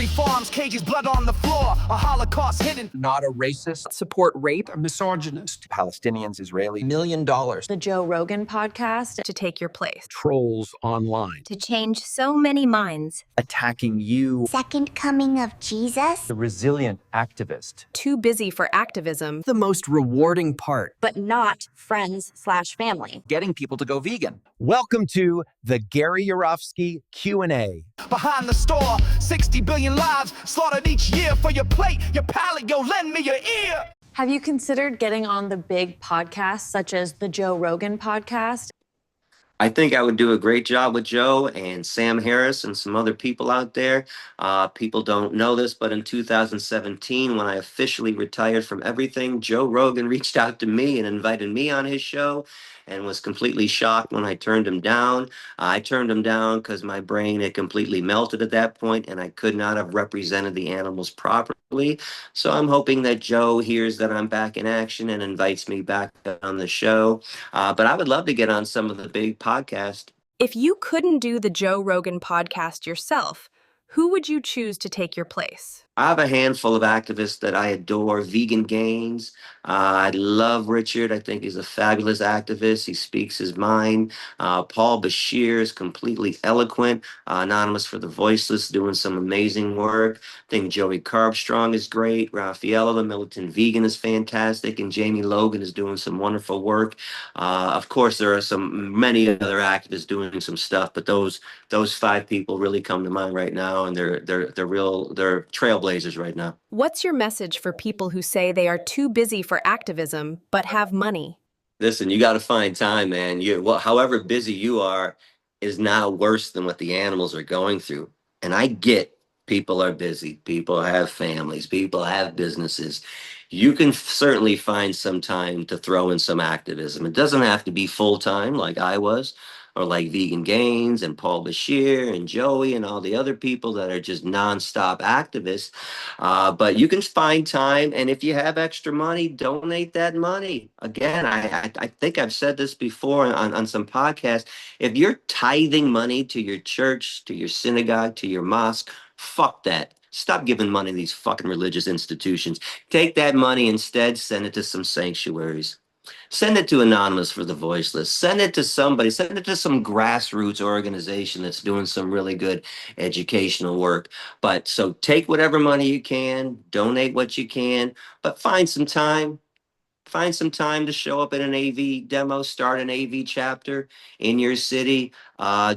Factory farms, cages, blood on the floor, a Holocaust hidden. Not a racist. Support rape. A misogynist. Palestinians, Israeli. $1 million. The Joe Rogan podcast. To take your place. Trolls online. To change so many minds. Attacking you. Second coming of Jesus. The resilient activist. Too busy for activism. The most rewarding part. But not friends/family. Getting people to go vegan. Welcome to the Gary Yourofsky Q&A. Behind the store, 60 billion lives slaughtered each year for your plate, your palate, yo, lend me your ear. Have you considered getting on the big podcasts such as the Joe Rogan podcast? I think I would do a great job with Joe and Sam Harris and some other people out there. People don't know this, but in 2017, when I officially retired from everything, Joe Rogan reached out to me and invited me on his show and was completely shocked when I turned him down. I turned him down because my brain had completely melted at that point and I could not have represented the animals properly. So I'm hoping that Joe hears that I'm back in action and invites me back on the show. But I would love to get on some of the big podcasts. If you couldn't do the Joe Rogan podcast yourself, who would you choose to take your place? I have a handful of activists that I adore. Vegan Gains. I love Richard. I think he's a fabulous activist. He speaks his mind. Paul Bashir is completely eloquent. Anonymous for the Voiceless, doing some amazing work. I think Joey Carbstrong is great. Raffaella, the militant vegan, is fantastic. And Jamie Logan is doing some wonderful work. Of course, there are many other activists doing some stuff, but those 5 people really come to mind right now, and they're trailblazers right now. What's your message for people who say they are too busy for activism but have money? Listen, you got to find time, man. However busy you are is not worse than what the animals are going through. And I get people are busy. People have families. People have businesses. You can certainly find some time to throw in some activism. It doesn't have to be full time like I was, or like Vegan Gains and Paul Bashir and Joey and all the other people that are just nonstop activists. But you can find time, and if you have extra money, donate that money. Again, I think I've said this before on some podcasts. If you're tithing money to your church, to your synagogue, to your mosque, fuck that. Stop giving money to these fucking religious institutions. Take that money instead, send it to some sanctuaries. Send it to Anonymous for the Voiceless. Send it to somebody. Send it to some grassroots organization that's doing some really good educational work. But so take whatever money you can, donate what you can, but find some time. Find some time to show up at an AV demo, start an AV chapter in your city,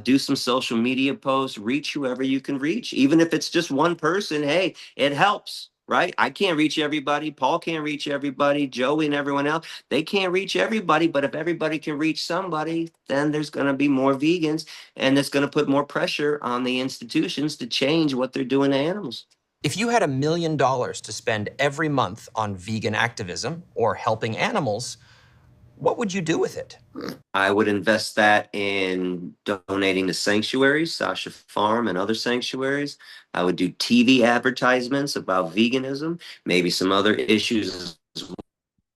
do some social media posts, reach whoever you can reach. Even if it's just one person, hey, it helps. Right? I can't reach everybody. Paul can't reach everybody. Joey and everyone else, they can't reach everybody. But if everybody can reach somebody, then there's going to be more vegans, and it's going to put more pressure on the institutions to change what they're doing to animals. If you had $1 million to spend every month on vegan activism or helping animals, what would you do with it? I would invest that in donating to sanctuaries, Sasha Farm and other sanctuaries. I would do TV advertisements about veganism, maybe some other issues as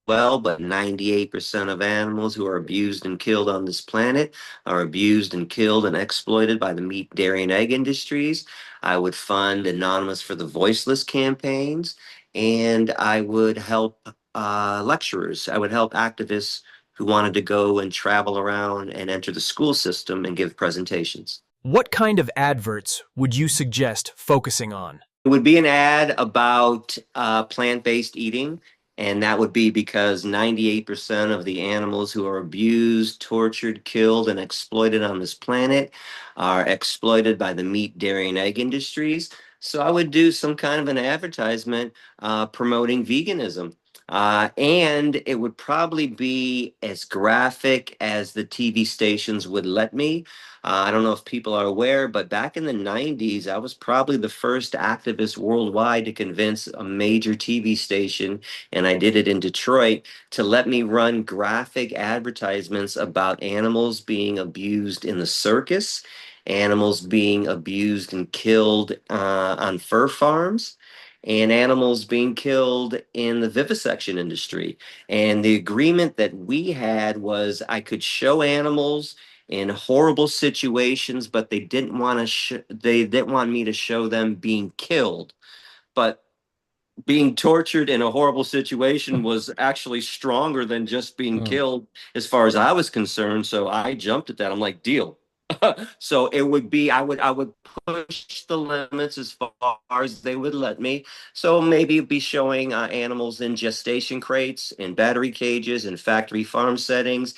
well, but 98% of animals who are abused and killed on this planet are abused and killed and exploited by the meat, dairy, and egg industries. I would fund Anonymous for the Voiceless campaigns, and I would help lecturers. I would help activists who wanted to go and travel around and enter the school system and give presentations. What kind of adverts would you suggest focusing on? It would be an ad about plant-based eating, and that would be because 98% of the animals who are abused, tortured, killed, and exploited on this planet are exploited by the meat, dairy, and egg industries. So I would do some kind of an advertisement promoting veganism. And it would probably be as graphic as the TV stations would let me. I don't know if people are aware, but back in the 90s, I was probably the first activist worldwide to convince a major TV station, and I did it in Detroit, to let me run graphic advertisements about animals being abused in the circus, animals being abused and killed on fur farms, and animals being killed in the vivisection industry. And the agreement that we had was I could show animals in horrible situations, but they didn't want to. They didn't want me to show them being killed, but being tortured in a horrible situation was actually stronger than just being killed as far as I was concerned. So I jumped at that. I'm like, deal. So it would be I would push the limits as far as they would let me. So maybe it'd be showing animals in gestation crates, in battery cages, in factory farm settings,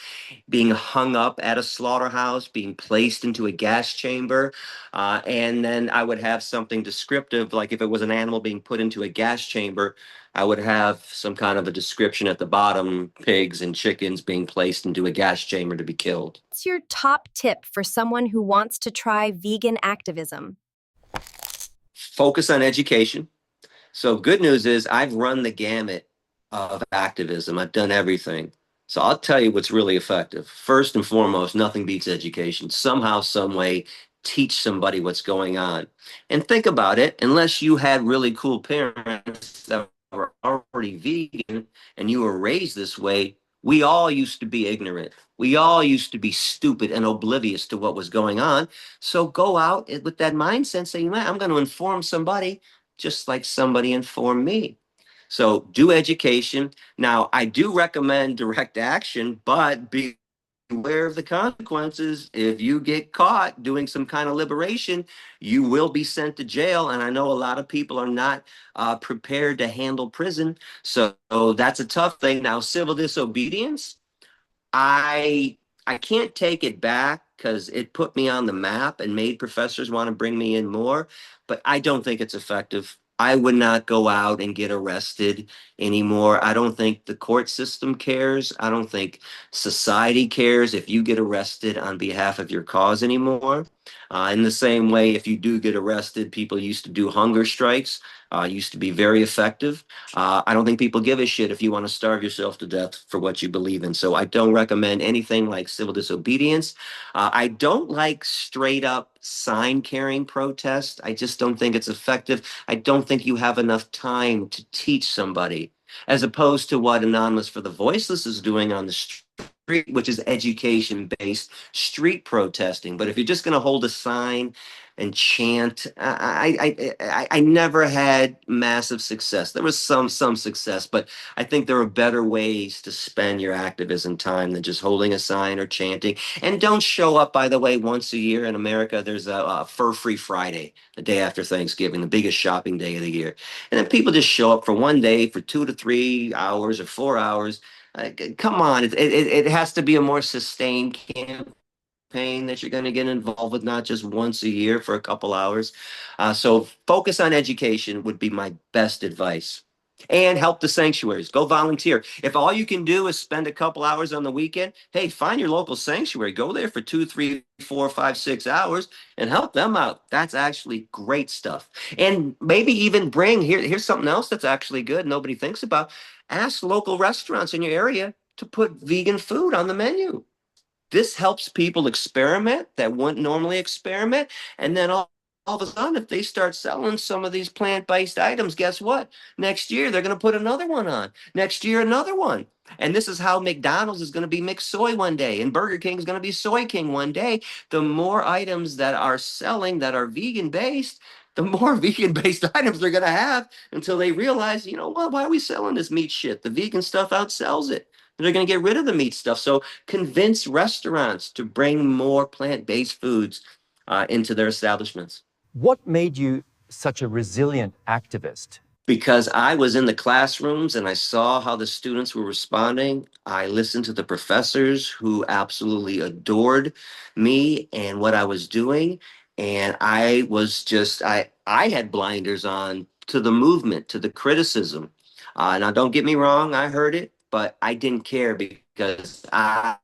being hung up at a slaughterhouse, being placed into a gas chamber. And then I would have something descriptive, like if it was an animal being put into a gas chamber, I would have some kind of a description at the bottom: pigs and chickens being placed into a gas chamber to be killed. What's your top tip for someone who wants to try vegan activism? Focus on education. So good news is I've run the gamut of activism. I've done everything. So I'll tell you what's really effective. First and foremost, nothing beats education. Somehow, some way, teach somebody what's going on. And think about it, unless you had really cool parents that were already vegan and you were raised this way, we all used to be ignorant. We all used to be stupid and oblivious to what was going on. So go out with that mindset saying, man, I'm going to inform somebody just like somebody informed me. So do education. Now, I do recommend direct action, but be aware of the consequences. If you get caught doing some kind of liberation, you will be sent to jail. And I know a lot of people are not prepared to handle prison. So that's a tough thing. Now, civil disobedience, I I can't take it back because it put me on the map and made professors want to bring me in more, but I don't think it's effective. I would not go out and get arrested anymore. I don't think the court system cares. I don't think society cares if you get arrested on behalf of your cause anymore. In the same way, if you do get arrested, people used to do hunger strikes, used to be very effective. I don't think people give a shit if you want to starve yourself to death for what you believe in. So I don't recommend anything like civil disobedience. I don't like straight up sign carrying protest. I just don't think it's effective. I don't think you have enough time to teach somebody, as opposed to what Anonymous for the Voiceless is doing on the street, which is education based street protesting. But if you're just going to hold a sign and chant, I never had massive success. There was some success, but I think there are better ways to spend your activism time than just holding a sign or chanting. And don't show up, by the way, once a year in America. There's a fur-free Friday, the day after Thanksgiving, the biggest shopping day of the year. And then people just show up for one day for 2 to 3 hours or 4 hours. Come on, it has to be a more sustained campaign that you're going to get involved with, not just once a year for a couple hours. So focus on education would be my best advice. And help the sanctuaries. Go volunteer. If all you can do is spend a couple hours on the weekend, hey, find your local sanctuary. Go there for 2, 3, 4, 5, 6 hours and help them out. That's actually great stuff. And maybe even here's something else that's actually good nobody thinks about. Ask local restaurants in your area to put vegan food on the menu. This helps people experiment that wouldn't normally experiment. And then all of a sudden, if they start selling some of these plant-based items, guess what? Next year, they're going to put another one on. Next year, another one. And this is how McDonald's is going to be mixed soy one day, and Burger King is going to be Soy King one day. The more items that are selling that are vegan-based, the more vegan-based items they're going to have until they realize, you know what, why are we selling this meat shit? The vegan stuff outsells it. They're going to get rid of the meat stuff. So convince restaurants to bring more plant-based foods into their establishments. What made you such a resilient activist? Because I was in the classrooms and I saw how the students were responding. I listened to the professors who absolutely adored me and what I was doing. And I was just, I had blinders on to the movement, to the criticism. Now, don't get me wrong, I heard it, but I didn't care because I,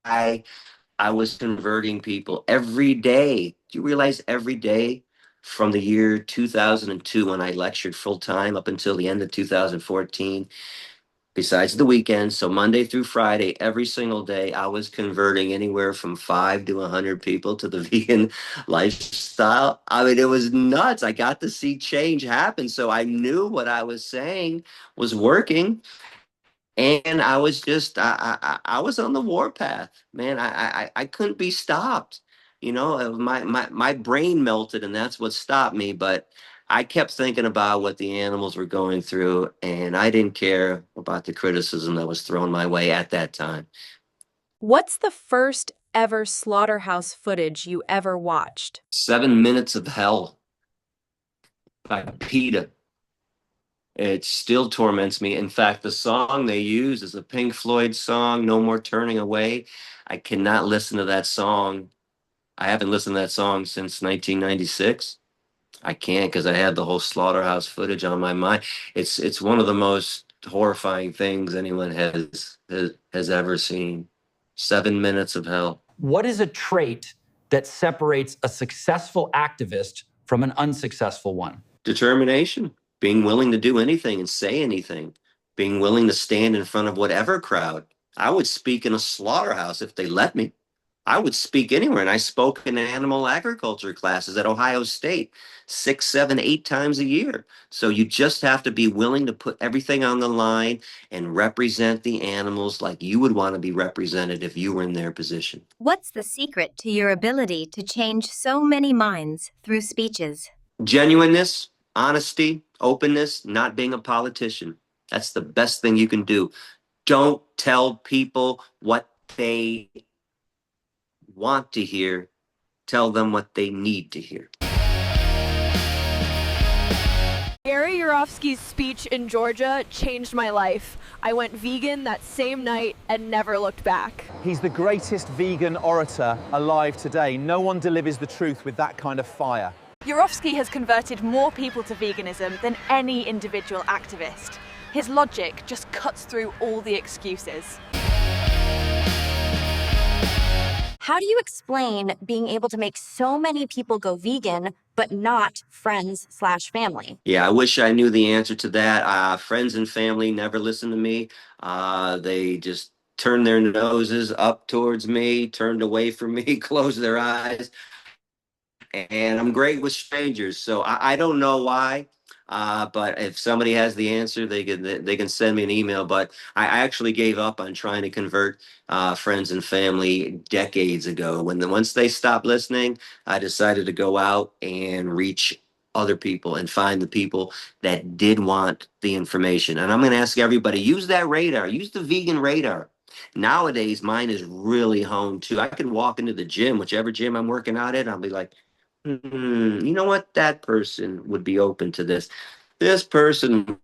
I was converting people every day. Do you realize every day from the year 2002 when I lectured full time up until the end of 2014, besides the weekends, so Monday through Friday, every single day, I was converting anywhere from 5 to 100 people to the vegan lifestyle. I mean, it was nuts. I got to see change happen. So I knew what I was saying was working. And I was just I was on the warpath, man. I couldn't be stopped. You know, my brain melted, and that's what stopped me. But I kept thinking about what the animals were going through, and I didn't care about the criticism that was thrown my way at that time. What's the first ever slaughterhouse footage you ever watched? 7 Minutes of Hell by PETA. It still torments me. In fact, the song they use is a Pink Floyd song, No More Turning Away. I cannot listen to that song. I haven't listened to that song since 1996. I can't because I had the whole slaughterhouse footage on my mind. It's one of the most horrifying things anyone has ever seen. 7 Minutes of Hell. What is a trait that separates a successful activist from an unsuccessful one? Determination, being willing to do anything and say anything, being willing to stand in front of whatever crowd. I would speak in a slaughterhouse if they let me. I would speak anywhere. And I spoke in animal agriculture classes at Ohio State 6, 7, 8 times a year. So you just have to be willing to put everything on the line and represent the animals like you would want to be represented if you were in their position. What's the secret to your ability to change so many minds through speeches? Genuineness, honesty, openness, not being a politician. That's the best thing you can do. Don't tell people what they want to hear. Tell them what they need to hear. Gary Yourofsky's speech in Georgia changed my life. I went vegan that same night and never looked back. He's the greatest vegan orator alive today. No one delivers the truth with that kind of fire. Yourofsky has converted more people to veganism than any individual activist. His logic just cuts through all the excuses. How do you explain being able to make so many people go vegan, but not friends/family? Yeah, I wish I knew the answer to that. Friends and family never listen to me. They just turned their noses up towards me, turned away from me, closed their eyes. And I'm great with strangers, so I don't know why. But if somebody has the answer, they can send me an email. But I actually gave up on trying to convert friends and family decades ago. Once they stopped listening, I decided to go out and reach other people and find the people that did want the information. And I'm going to ask everybody, use that radar, use the vegan radar. Nowadays, mine is really honed too. I can walk into the gym, whichever gym I'm working out at, I'll be like, you know what? That person would be open to this. This person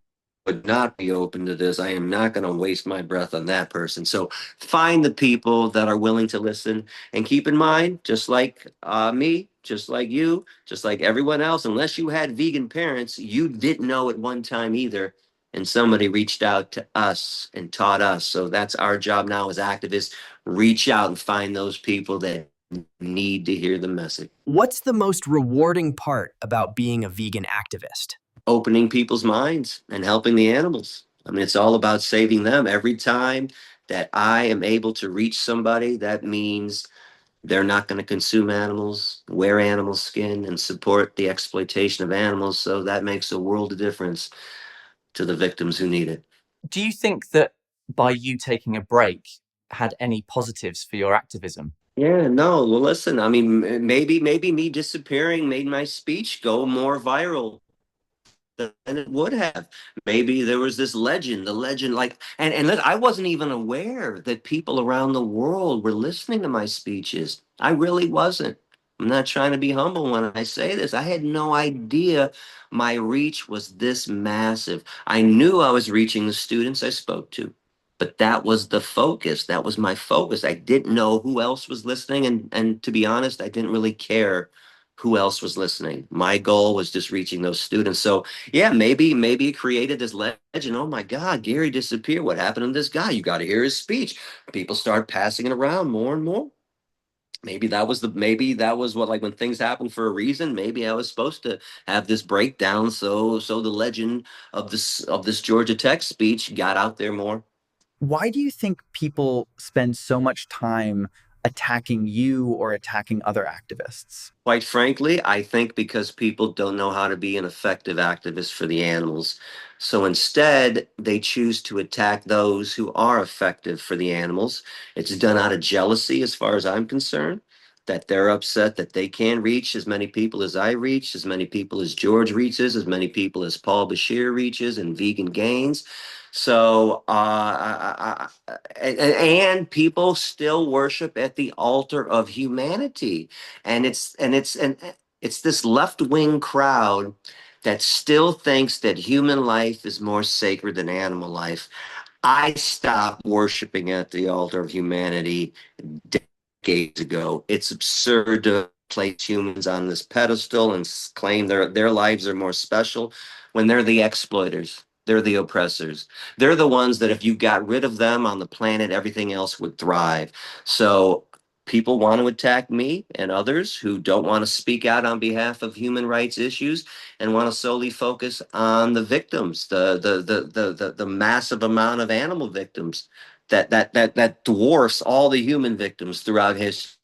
would not be open to this. I am not going to waste my breath on that person. So find the people that are willing to listen, and keep in mind, just like me, just like you, just like everyone else, unless you had vegan parents, you didn't know at one time either. And somebody reached out to us and taught us. So that's our job now as activists. Reach out and find those people that need to hear the message. What's the most rewarding part about being a vegan activist? Opening people's minds and helping the animals. I mean, it's all about saving them. Every time that I am able to reach somebody, that means they're not going to consume animals, wear animal skin, and support the exploitation of animals. So that makes a world of difference to the victims who need it. Do you think that by you taking a break had any positives for your activism? Yeah, no, well, listen, I mean, maybe me disappearing made my speech go more viral than it would have. Maybe there was this legend, the legend, like, and I wasn't even aware that people around the world were listening to my speeches. I really wasn't. I'm not trying to be humble when I say this. I had no idea my reach was this massive. I knew I was reaching the students I spoke to, but that was the focus. That was my focus. I didn't know who else was listening. And to be honest, I didn't really care who else was listening. My goal was just reaching those students. So yeah, maybe it created this legend. Oh my God, Gary disappeared. What happened to this guy? You got to hear his speech. People start passing it around more and more. Maybe that was what, like, when things happen for a reason. Maybe I was supposed to have this breakdown so the legend of this Georgia Tech speech got out there more. Why do you think people spend so much time attacking you or attacking other activists? Quite frankly, I think because people don't know how to be an effective activist for the animals. So instead, they choose to attack those who are effective for the animals. It's done out of jealousy, as far as I'm concerned, that they're upset that they can't reach as many people as I reach, as many people as George reaches, as many people as Paul Bashir reaches, and Vegan Gains. So, and people still worship at the altar of humanity, and it's this left-wing crowd that still thinks that human life is more sacred than animal life. I stopped worshiping at the altar of humanity decades ago. It's absurd to place humans on this pedestal and claim their lives are more special when they're the exploiters. They're the oppressors. They're the ones that if you got rid of them on the planet, everything else would thrive. So people want to attack me and others who don't want to speak out on behalf of human rights issues and want to solely focus on the victims, the massive amount of animal victims that dwarfs all the human victims throughout history.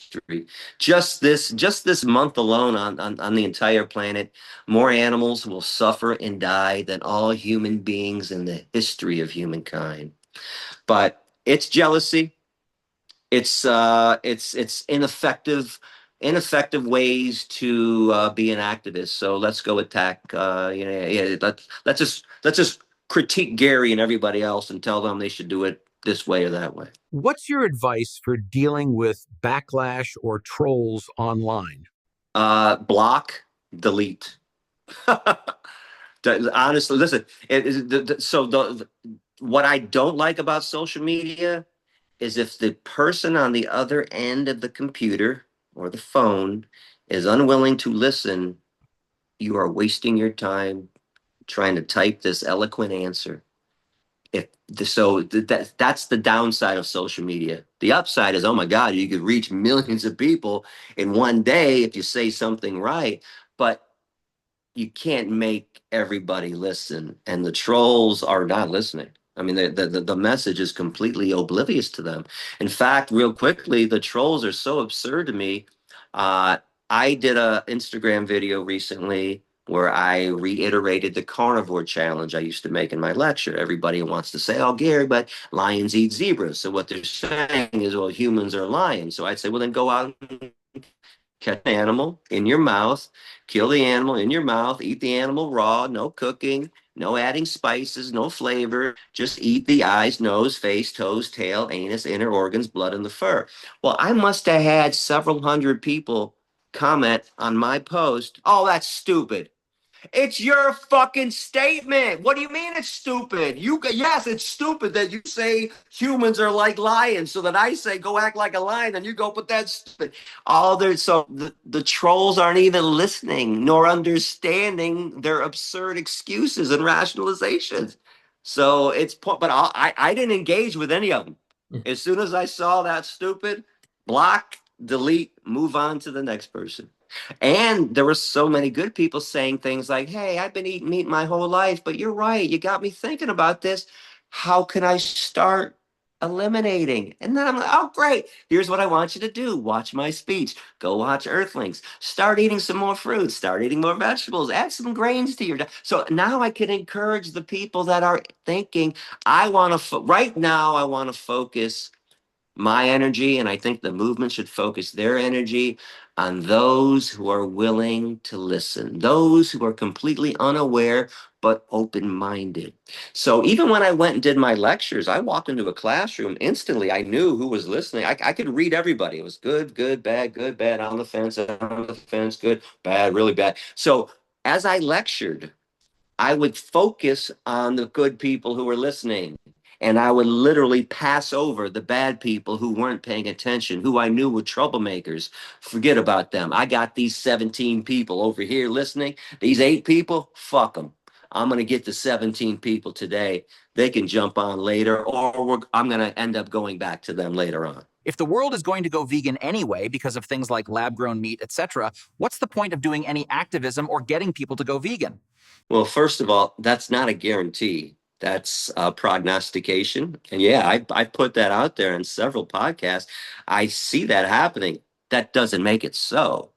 Just this month alone on the entire planet, more animals will suffer and die than all human beings in the history of humankind. But it's jealousy. It's ineffective ways to be an activist. So let's go attack. Yeah. Let's just critique Gary and everybody else and tell them they should do it this way or that way. What's your advice for dealing with backlash or trolls online? Block, delete. Honestly, listen. What I don't like about social media is if the person on the other end of the computer or the phone is unwilling to listen, you are wasting your time trying to type this eloquent answer. That's the downside of social media. The upside is, oh my God, you could reach millions of people in one day if you say something right, but you can't make everybody listen, and the trolls are not listening. I mean, the message is completely oblivious to them. In fact, real quickly, the trolls are so absurd to me. I did a Instagram video recently where I reiterated the carnivore challenge I used to make in my lecture. Everybody wants to say, oh, Gary, but lions eat zebras. So what they're saying is, well, humans are lions. So I'd say, well, then go out and catch an animal in your mouth, kill the animal in your mouth, eat the animal raw, no cooking, no adding spices, no flavor, just eat the eyes, nose, face, toes, tail, anus, inner organs, blood, and the fur. Well, I must have had several hundred people comment on my post, oh, that's stupid. It's your fucking statement. What do you mean it's stupid? Yes, it's stupid that you say humans are like lions, so that I say go act like a lion, and you go, but that's stupid. The trolls aren't even listening nor understanding their absurd excuses and rationalizations. So but I didn't engage with any of them. As soon as I saw that stupid, block, delete, move on to the next person. And there were so many good people saying things like, hey, I've been eating meat my whole life, but you're right. You got me thinking about this. How can I start eliminating? And then I'm like, oh, great. Here's what I want you to do. Watch my speech. Go watch Earthlings. Start eating some more fruits. Start eating more vegetables. Add some grains to your diet. So now I can encourage the people that are thinking, right now, I want to focus my energy, and I think the movement should focus their energy on those who are willing to listen, those who are completely unaware but open-minded. So even when I went and did my lectures, I walked into a classroom, instantly I knew who was listening. I could read everybody. It was good, bad, on the fence, good, bad, really bad. So as I lectured, I would focus on the good people who were listening. And I would literally pass over the bad people who weren't paying attention, who I knew were troublemakers. Forget about them. I got these 17 people over here listening. These 8 people, fuck them. I'm going to get the 17 people today. They can jump on later, or I'm going to end up going back to them later on. If the world is going to go vegan anyway because of things like lab-grown meat, etc., what's the point of doing any activism or getting people to go vegan? Well, first of all, that's not a guarantee. That's prognostication. And yeah, I put that out there in several podcasts. I see that happening. That doesn't make it so.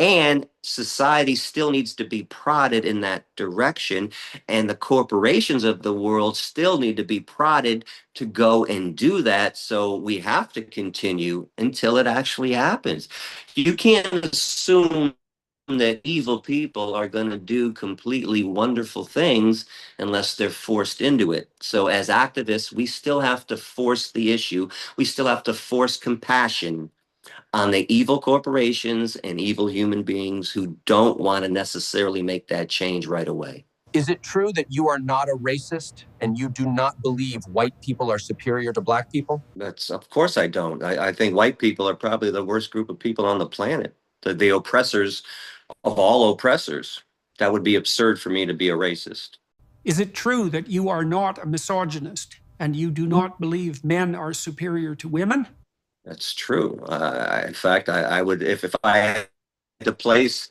And society still needs to be prodded in that direction. And the corporations of the world still need to be prodded to go and do that. So we have to continue until it actually happens. You can't assume that evil people are going to do completely wonderful things unless they're forced into it. So as activists, we still have to force the issue. We still have to force compassion on the evil corporations and evil human beings who don't want to necessarily make that change right away. Is it true that you are not a racist and you do not believe white people are superior to black people? That's, of course I don't. I think white people are probably the worst group of people on the planet, the oppressors of all oppressors. That would be absurd for me to be a racist. Is it true that you are not a misogynist and you do not believe men are superior to women? That's true. In fact, I would, if I had to place,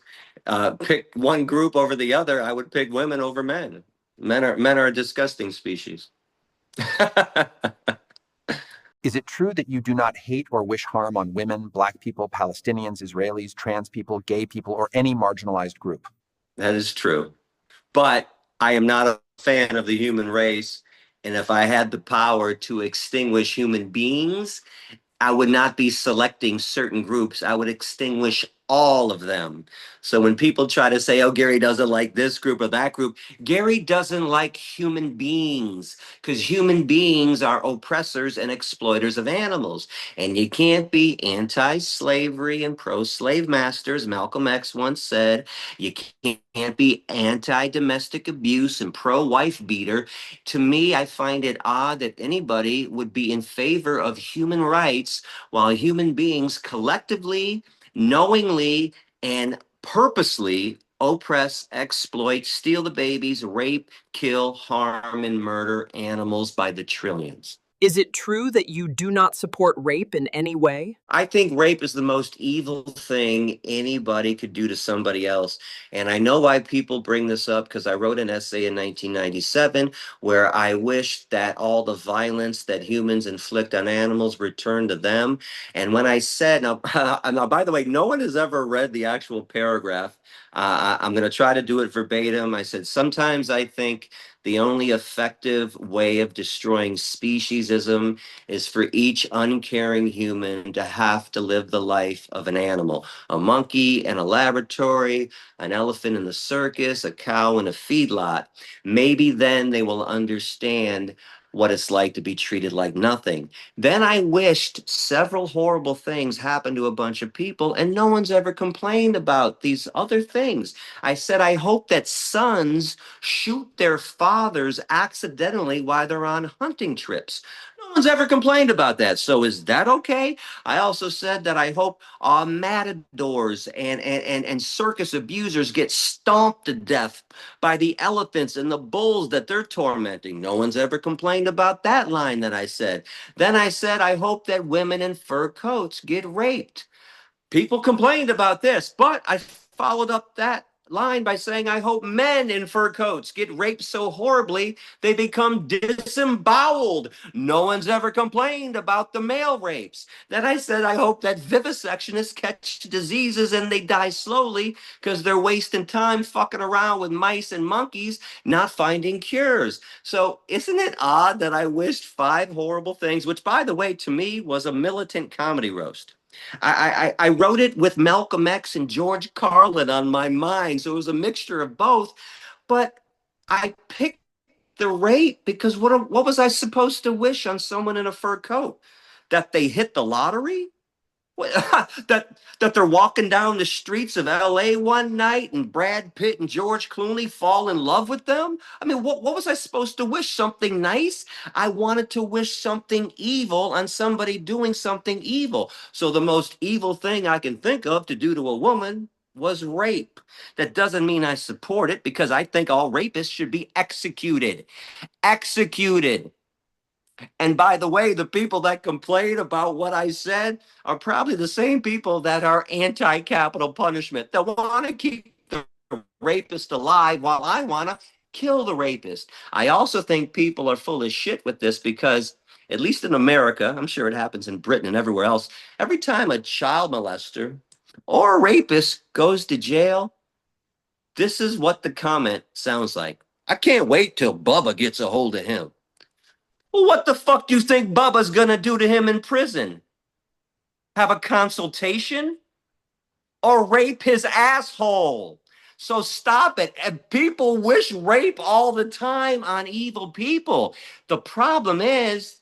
pick one group over the other, I would pick women over men. Men are a disgusting species. Is it true that you do not hate or wish harm on women, black people, Palestinians, Israelis, trans people, gay people, or any marginalized group? That is true. But I am not a fan of the human race. And if I had the power to extinguish human beings, I would not be selecting certain groups. I would extinguish all of them. So when people try to say, oh, Gary doesn't like this group or that group, Gary doesn't like human beings because human beings are oppressors and exploiters of animals. And you can't be anti-slavery and pro-slave masters. Malcolm X once said, you can't be anti-domestic abuse and pro-wife beater. To me, I find it odd that anybody would be in favor of human rights while human beings collectively, knowingly, and purposely oppress, exploit, steal the babies, rape, kill, harm, and murder animals by the trillions. Is it true that you do not support rape in any way? I think rape is the most evil thing anybody could do to somebody else. And I know why people bring this up because I wrote an essay in 1997 where I wished that all the violence that humans inflict on animals returned to them. And when I said, now, now by the way, no one has ever read the actual paragraph. I'm going to try to do it verbatim. I said, sometimes I think the only effective way of destroying speciesism is for each uncaring human to have to live the life of an animal. A monkey in a laboratory, an elephant in the circus, a cow in a feedlot. Maybe then they will understand what it's like to be treated like nothing. Then I wished several horrible things happened to a bunch of people, and no one's ever complained about these other things. I said, I hope that sons shoot their fathers accidentally while they're on hunting trips. No one's ever complained about that. So is that okay? I also said that I hope matadors and circus abusers get stomped to death by the elephants and the bulls that they're tormenting. No one's ever complained about that line that I said. Then I said, I hope that women in fur coats get raped. People complained about this, but I followed up that line by saying, I hope men in fur coats get raped so horribly they become disemboweled. No one's ever complained about the male rapes. Then I said, I hope that vivisectionists catch diseases and they die slowly because they're wasting time fucking around with mice and monkeys, not finding cures. So isn't it odd that I wished 5 horrible things, which by the way, to me was a militant comedy roast. I wrote it with Malcolm X and George Carlin on my mind, so it was a mixture of both. But I picked the rape because what was I supposed to wish on someone in a fur coat? That they hit the lottery? that they're walking down the streets of LA one night and Brad Pitt and George Clooney fall in love with them? I mean, what was I supposed to wish? Something nice? I wanted to wish something evil on somebody doing something evil. So the most evil thing I can think of to do to a woman was rape. That doesn't mean I support it because I think all rapists should be executed. Executed. And by the way, the people that complain about what I said are probably the same people that are anti-capital punishment, that want to keep the rapist alive while I want to Kill the rapist. I also think people are full of shit with this because, at least in America, I'm sure it happens in Britain and everywhere else, every time a child molester or a rapist goes to jail, this is what the comment sounds like. I can't wait till Bubba gets a hold of him. Well, what the fuck do you think Bubba's gonna do to him in prison? Have a consultation? Or rape his asshole? So stop it. And people wish rape all the time on evil people. The problem is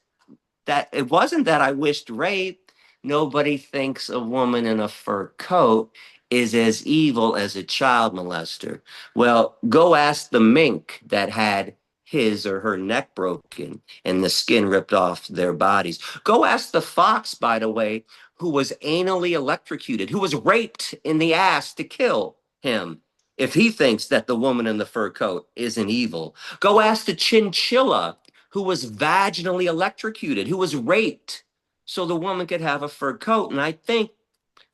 that it wasn't that I wished rape. Nobody thinks a woman in a fur coat is as evil as a child molester. Well, go ask the mink that had his or her neck broken and the skin ripped off their bodies. Go ask the fox, by the way, who was anally electrocuted, who was raped in the ass to kill him, if he thinks that the woman in the fur coat isn't evil. Go ask the chinchilla who was vaginally electrocuted, who was raped so the woman could have a fur coat. And I think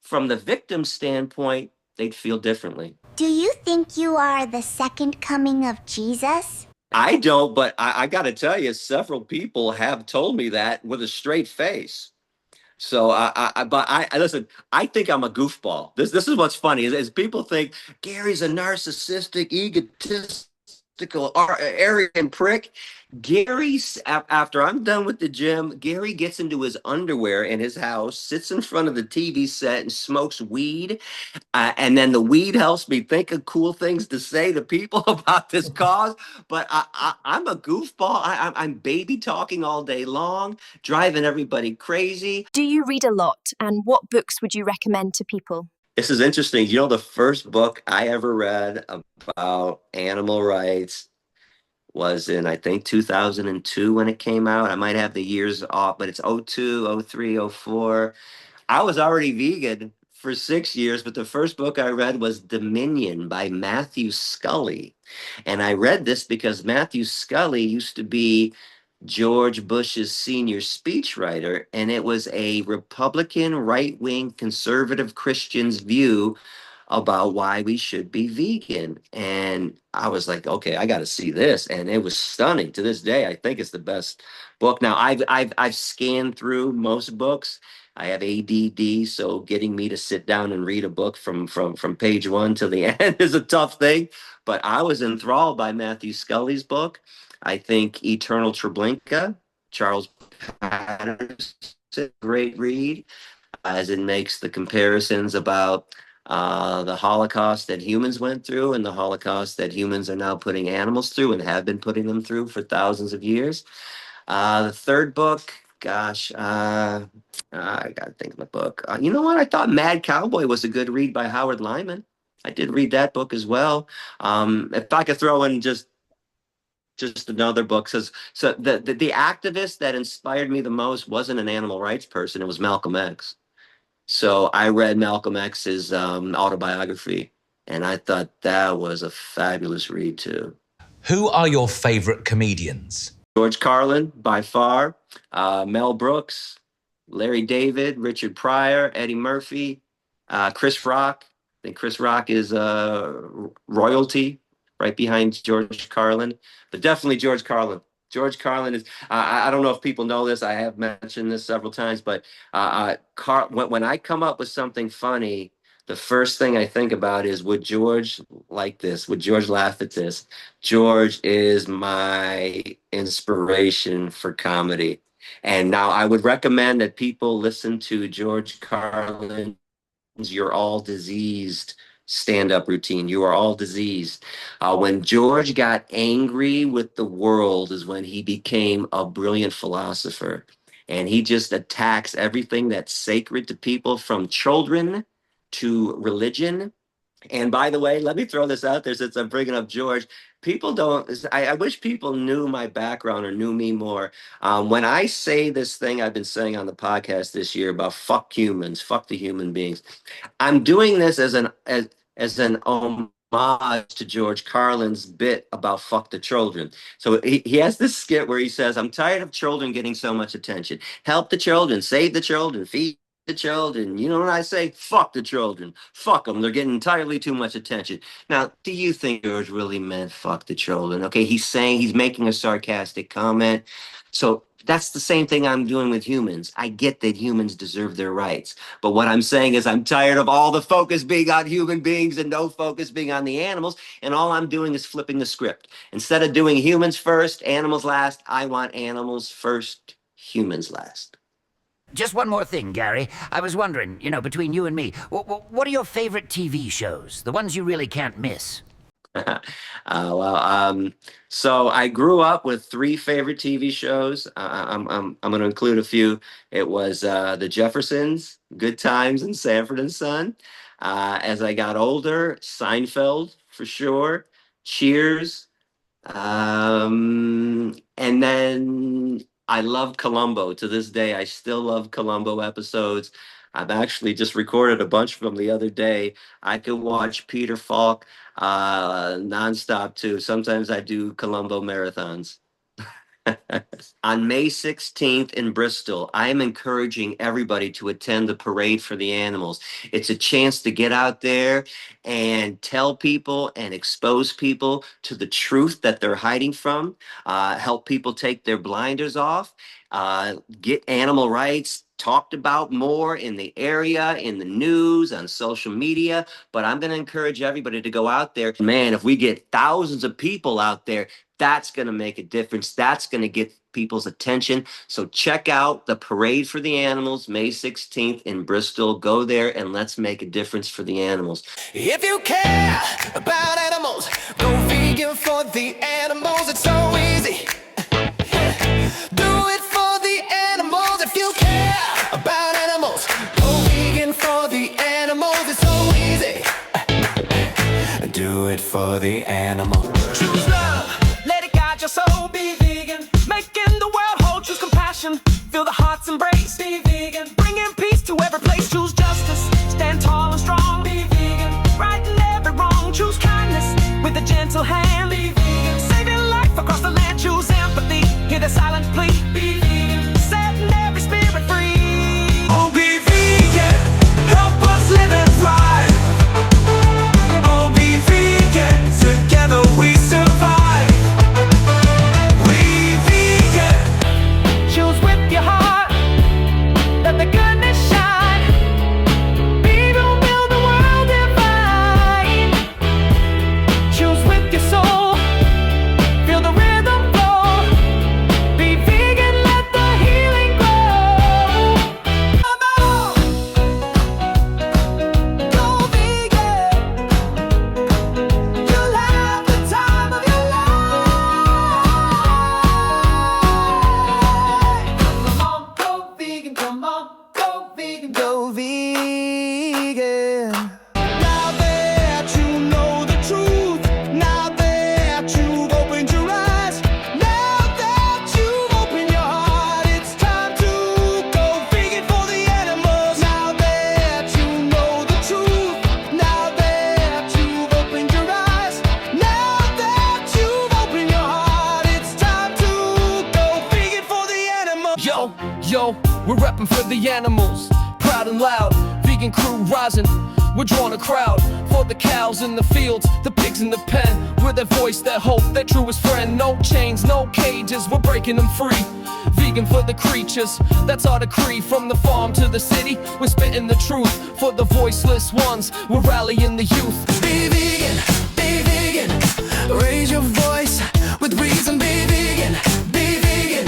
from the victim's standpoint, they'd feel differently. Do you think you are the second coming of Jesus? I don't, but I got to tell you, several people have told me that with a straight face. So I listen. I think I'm a goofball. This is what's funny is people think Gary's a narcissistic, egotistical, arrogant prick. After I'm done with the gym, Gary gets into his underwear in his house, sits in front of the TV set, and smokes weed. And then the weed helps me think of cool things to say to people about this cause. But I'm a goofball. I'm baby talking all day long, driving everybody crazy. Do you read a lot? And what books would you recommend to people? This is interesting. You know, the first book I ever read about animal rights was in, I think, 2002 when it came out. I might have the years off, but it's 02, 03, 04. I was already vegan for 6 years, but the first book I read was Dominion by Matthew Scully. And I read this because Matthew Scully used to be George Bush's senior speechwriter, and it was a Republican, right-wing, conservative Christian's view about why we should be vegan. And I was like, okay, I got to see this. And it was stunning. To this day, I think it's the best book. Now, I've scanned through most books. I have ADD, so getting me to sit down and read a book from page one to the end is a tough thing. But I was enthralled by Matthew Scully's book. I think Eternal Treblinka, Charles Patterson, great read, as it makes the comparisons about the Holocaust that humans went through and the Holocaust that humans are now putting animals through and have been putting them through for thousands of years. The third book, gosh, I got to think of the book. You know what? I thought Mad Cowboy was a good read by Howard Lyman. I did read that book as well. If I could throw in just another book, so the activist that inspired me the most wasn't an animal rights person. It was Malcolm X. So I read Malcolm X's autobiography, and I thought that was a fabulous read too. Who are your favorite comedians? George Carlin, by far. Mel Brooks, Larry David, Richard Pryor, Eddie Murphy, Chris Rock. I think Chris Rock is royalty right behind George Carlin, but definitely George Carlin. George Carlin is, I don't know if people know this, I have mentioned this several times, but when I come up with something funny, the first thing I think about is, would George like this? Would George laugh at this? George is my inspiration for comedy. And now I would recommend that people listen to George Carlin's You're All Diseased stand-up routine. You are all diseased. When George got angry with the world is when he became a brilliant philosopher. And he just attacks everything that's sacred to people, from children to religion. And by the way, let me throw this out there since I'm bringing up George. People don't, I wish people knew my background or knew me more. When I say this thing I've been saying on the podcast this year about fuck humans, fuck the human beings, I'm doing this as an homage to George Carlin's bit about fuck the children. So he has this skit where he says, I'm tired of children getting so much attention. Help the children, save the children, feed the children. You know what I say? Fuck the children. Fuck them. They're getting entirely too much attention. Now, do you think George really meant fuck the children? Okay, he's making a sarcastic comment. So that's the same thing I'm doing with humans. I get that humans deserve their rights. But what I'm saying is I'm tired of all the focus being on human beings and no focus being on the animals. And all I'm doing is flipping the script. Instead of doing humans first, animals last, I want animals first, humans last. Just one more thing, Gary. I was wondering, between you and me, what are your favorite TV shows? The ones you really can't miss? So I grew up with 3 favorite TV shows. I'm going to include a few. It was The Jeffersons, Good Times, and Sanford and Son. As I got older, Seinfeld for sure, Cheers, and then I loved Columbo. To this day, I still love Columbo episodes. I've actually just recorded a bunch of them the other day. I could watch Peter Falk nonstop too. Sometimes I do Columbo marathons. On May 16th in Bristol, I am encouraging everybody to attend the Parade for the Animals. It's a chance to get out there and tell people and expose people to the truth that they're hiding from, help people take their blinders off, get animal rights talked about more in the area, in the news, on social media. But I'm going to encourage everybody to go out there. Man, if we get thousands of people out there, that's going to make a difference. That's going to get people's attention. So check out the Parade for the Animals, May 16th in Bristol. Go there and let's make a difference for the animals. If you care about animals, go vegan for the animals. It's so easy. Do it for the animals. If you care about animals, go vegan for the animals. It's so easy. Do it for the animals. Choose love. Let it guide your soul. Be vegan. Making the world whole. Choose compassion. Feel the heart's embrace. Be vegan. Bringing peace to every place. Choose justice. Stand tall and strong. Be vegan. Righting every wrong. Choose kindness with a gentle hand. Be vegan. Saving life across the land. Choose empathy. Hear the silent plea. Be vegan. Setting every spirit free. Oh, be vegan. Help us live and thrive. Oh, be vegan. Together we survive. We vegan. Choose with your heart. Let the goodness shine. Vegan build the world divine. Choose with your soul. Feel the rhythm flow. Be vegan, let the healing grow. Go vegan. You'll have the time of your life. Come on, go vegan. Come on, go vegan. Go vegan. Now that you know the truth, now that you've opened your eyes, now that you've opened your heart, it's time to go vegan for the animals. Now that you know the truth, now that you've opened your eyes, now that you've opened your heart, it's time to go vegan for the animals. Yo, we're repping for the animals, proud and loud, vegan crew rising. We're drawing a crowd for the cows in the fields, the pigs in the pen. We're their voice, their hope, their truest friend. No chains, no cages, we're breaking them free. Vegan for the creatures, that's our decree. From the farm to the city, we're spitting the truth. For the voiceless ones, we're rallying the youth. Be vegan, be vegan. Raise your voice with reason. Be vegan, be vegan.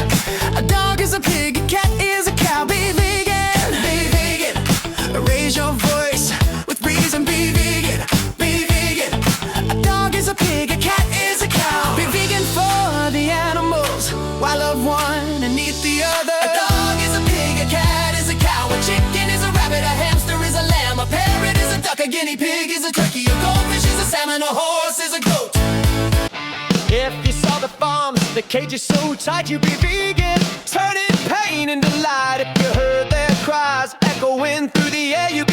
A dog is a pig, a cat is a cow. Be vegan, be vegan. Raise your voice with reason. Be vegan, be vegan. A dog is a pig, a cat is a cow. Be vegan for the animals while love one and eat the other. A dog is a pig, a cat is a cow. A chicken is a rabbit, a hamster is a lamb. A parrot is a duck, a guinea pig is a turkey. A goldfish is a salmon, a horse is a goat. If you saw the farms, the cages so tight, you'd be vegan. Turning pain into light. If you heard their cries echoing through the air, you'd